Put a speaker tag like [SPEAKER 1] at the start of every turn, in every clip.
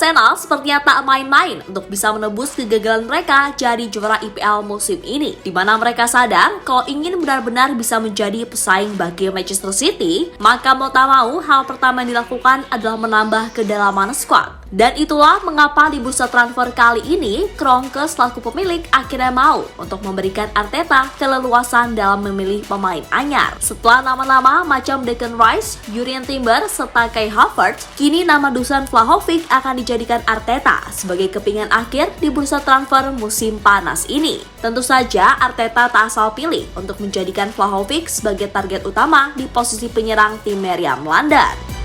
[SPEAKER 1] Arsenal sepertinya tak main-main untuk bisa menebus kegagalan mereka jadi juara IPL musim ini, di mana mereka sadar kalau ingin benar-benar bisa menjadi pesaing bagi Manchester City, maka mau tak mau hal pertama yang dilakukan adalah menambah kedalaman skuad. Dan itulah mengapa di bursa transfer kali ini, Kroenke selaku pemilik akhirnya mau untuk memberikan Arteta keleluasan dalam memilih pemain anyar. Setelah nama-nama macam Declan Rice, Jurrien Timber, serta Kai Havertz, kini nama Dusan Vlahovic akan dijadikan Arteta sebagai kepingan akhir di bursa transfer musim panas ini. Tentu saja Arteta tak asal pilih untuk menjadikan Vlahovic sebagai target utama di posisi penyerang tim Meriam London.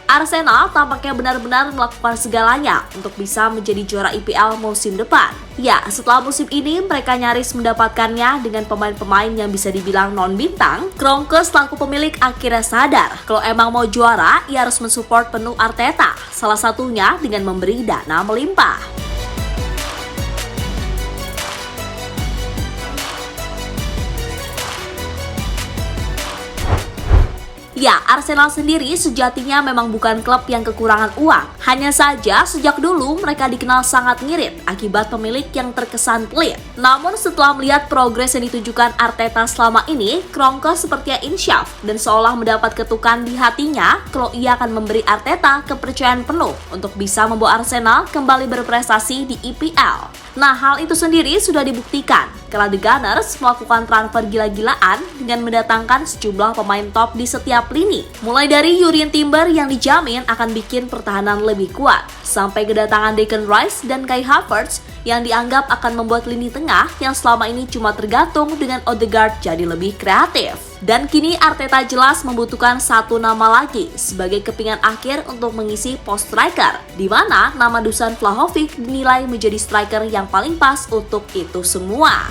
[SPEAKER 1] Arsenal tampaknya benar-benar melakukan segalanya untuk bisa menjadi juara IPL musim depan. Ya, setelah musim ini mereka nyaris mendapatkannya dengan pemain-pemain yang bisa dibilang non-bintang. Kroenke selaku pemilik akhirnya sadar kalau emang mau juara, ia harus mensupport penuh Arteta. Salah satunya dengan memberi dana melimpah. Ya, Arsenal sendiri sejatinya memang bukan klub yang kekurangan uang. Hanya saja sejak dulu mereka dikenal sangat ngirit akibat pemilik yang terkesan pelit. Namun setelah melihat progres yang ditunjukkan Arteta selama ini, Kroenke sepertinya insyaf dan seolah mendapat ketukan di hatinya kalau ia akan memberi Arteta kepercayaan penuh untuk bisa membawa Arsenal kembali berprestasi di IPL. Nah, hal itu sendiri sudah dibuktikan karena The Gunners melakukan transfer gila-gilaan dengan mendatangkan sejumlah pemain top di setiap lini. Mulai dari Jurrien Timber yang dijamin akan bikin pertahanan lebih kuat, sampai kedatangan Declan Rice dan Kai Havertz yang dianggap akan membuat lini tengah yang selama ini cuma tergantung dengan Odegaard jadi lebih kreatif. Dan kini Arteta jelas membutuhkan satu nama lagi sebagai kepingan akhir untuk mengisi pos striker, di mana nama Dusan Vlahovic dinilai menjadi striker yang paling pas untuk itu semua.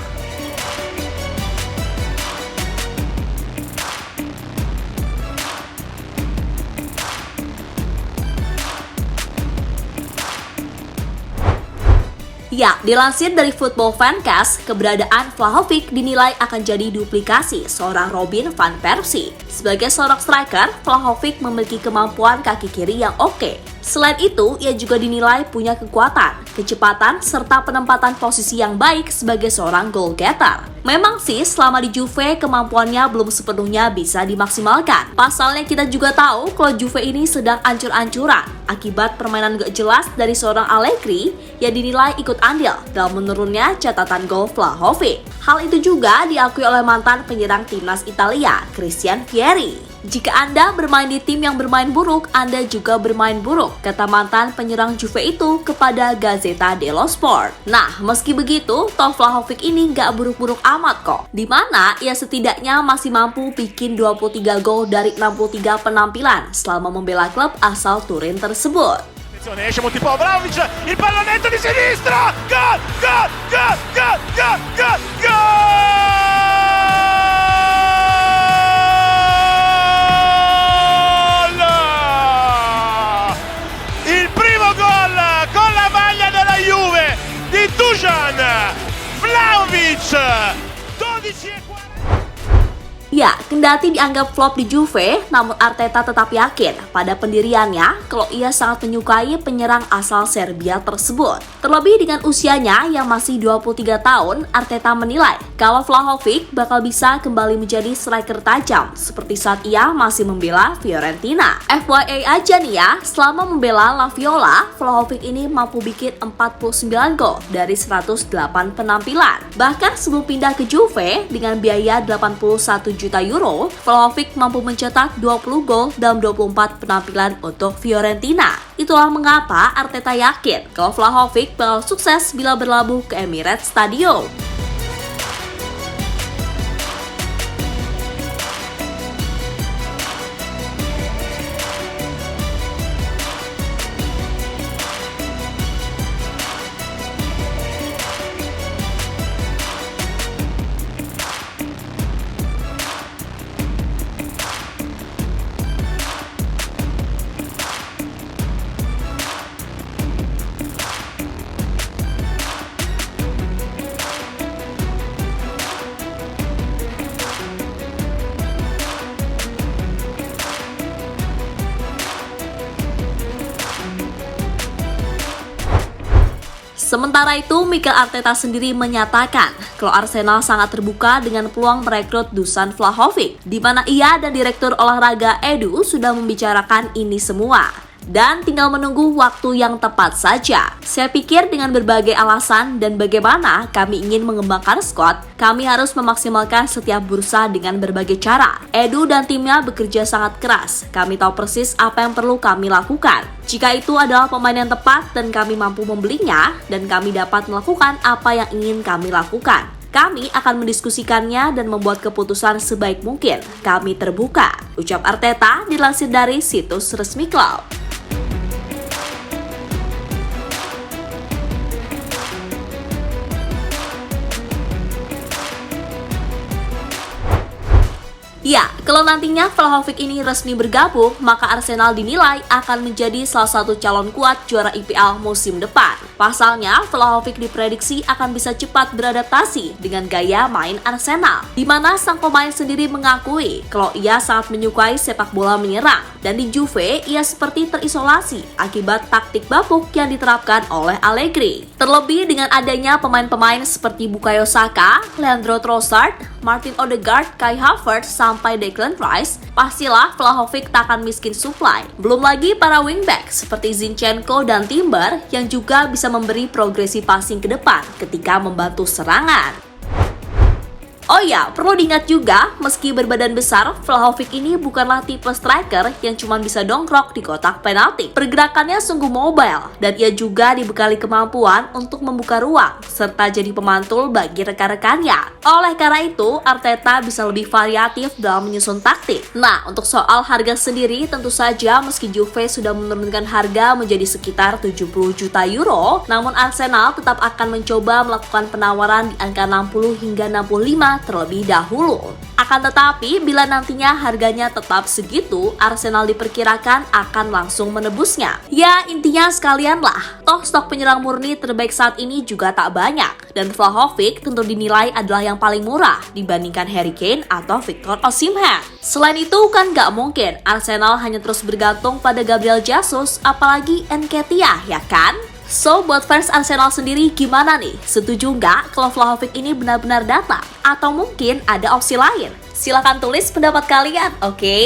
[SPEAKER 1] Ya, dilansir dari Football Fancast, keberadaan Vlahovic dinilai akan jadi duplikasi seorang Robin van Persie. Sebagai seorang striker, Vlahovic memiliki kemampuan kaki kiri yang oke. Selain itu, ia juga dinilai punya kekuatan, kecepatan, serta penempatan posisi yang baik sebagai seorang goal getter. Memang sih, selama di Juve, kemampuannya belum sepenuhnya bisa dimaksimalkan. Pasalnya kita juga tahu kalau Juve ini sedang ancur-ancuran akibat permainan gak jelas dari seorang Allegri yang dinilai ikut andil dalam menurunnya catatan gol Vlahovic. Hal itu juga diakui oleh mantan penyerang timnas Italia, Christian Vieri. Jika Anda bermain di tim yang bermain buruk, Anda juga bermain buruk, kata mantan penyerang Juve itu kepada Gazzetta dello Sport. Nah, meski begitu, toh Vlahovic ini gak buruk-buruk amat kok. Dimana ia setidaknya masih mampu bikin 23 gol dari 63 penampilan selama membela klub asal Turin tersebut.
[SPEAKER 2] Esce molto po' Vlahovic, il pallonetto di sinistra, gol, gol, gol, gol, gol, gol, gol! Il primo gol con la maglia della Juve di Dusan Vlahovic, 12:40.
[SPEAKER 1] Ya, kendati dianggap flop di Juve, namun Arteta tetap yakin pada pendiriannya kalau ia sangat menyukai penyerang asal Serbia tersebut. Terlebih dengan usianya yang masih 23 tahun, Arteta menilai kalau Vlahovic bakal bisa kembali menjadi striker tajam seperti saat ia masih membela Fiorentina. FYI aja nih ya, selama membela La Viola, Vlahovic ini mampu bikin 49 gol dari 108 penampilan. Bahkan sebelum pindah ke Juve dengan biaya 81 juta euro, Vlahovic mampu mencetak 20 gol dalam 24 penampilan untuk Fiorentina. Itulah mengapa Arteta yakin kalau Vlahovic bakal sukses bila berlabuh ke Emirates Stadium. Sementara itu, Mikel Arteta sendiri menyatakan kalau Arsenal sangat terbuka dengan peluang merekrut Dusan Vlahovic, di mana ia dan Direktur Olahraga Edu sudah membicarakan ini semua. Dan tinggal menunggu waktu yang tepat saja. Saya pikir dengan berbagai alasan dan bagaimana kami ingin mengembangkan skuad, kami harus memaksimalkan setiap bursa dengan berbagai cara. Edu dan timnya bekerja sangat keras. Kami tahu persis apa yang perlu kami lakukan. Jika itu adalah pemain yang tepat dan kami mampu membelinya, dan kami dapat melakukan apa yang ingin kami lakukan, kami akan mendiskusikannya dan membuat keputusan sebaik mungkin. Kami terbuka, ucap Arteta dilansir dari situs resmi klub. Ya, kalau nantinya Vlahovic ini resmi bergabung, maka Arsenal dinilai akan menjadi salah satu calon kuat juara IPL musim depan. Pasalnya, Vlahovic diprediksi akan bisa cepat beradaptasi dengan gaya main Arsenal, di mana sang pemain sendiri mengakui kalau ia sangat menyukai sepak bola menyerang, dan di Juve ia seperti terisolasi akibat taktik bapuk yang diterapkan oleh Allegri. Terlebih dengan adanya pemain-pemain seperti Bukayo Saka, Leandro Trossard, Martin Odegaard, Kai Havertz, sampai Declan Rice, pastilah Vlahovic tak akan miskin supply. Belum lagi para wingback seperti Zinchenko dan Timber yang juga bisa memberi progresi passing ke depan ketika membantu serangan. Oh ya, perlu diingat juga, meski berbadan besar, Vlahovic ini bukanlah tipe striker yang cuma bisa dongkrok di kotak penalti. Pergerakannya sungguh mobile, dan ia juga dibekali kemampuan untuk membuka ruang, serta jadi pemantul bagi rekan-rekannya. Oleh karena itu, Arteta bisa lebih variatif dalam menyusun taktik. Nah, untuk soal harga sendiri, tentu saja meski Juve sudah menurunkan harga menjadi sekitar 70 juta euro, namun Arsenal tetap akan mencoba melakukan penawaran di angka 60 hingga 65 terlebih dahulu. Akan tetapi, bila nantinya harganya tetap segitu, Arsenal diperkirakan akan langsung menebusnya. Ya, intinya sekalian lah. Toh stok penyerang murni terbaik saat ini juga tak banyak. Dan Vlahovic tentu dinilai adalah yang paling murah dibandingkan Harry Kane atau Victor Osimhen. Selain itu kan gak mungkin Arsenal hanya terus bergantung pada Gabriel Jesus, apalagi Nketiah, ya kan? So, buat fans Arsenal sendiri gimana nih? Setuju nggak kalau Vlahovic ini benar-benar datang? Atau mungkin ada opsi lain? Silahkan tulis pendapat kalian, oke?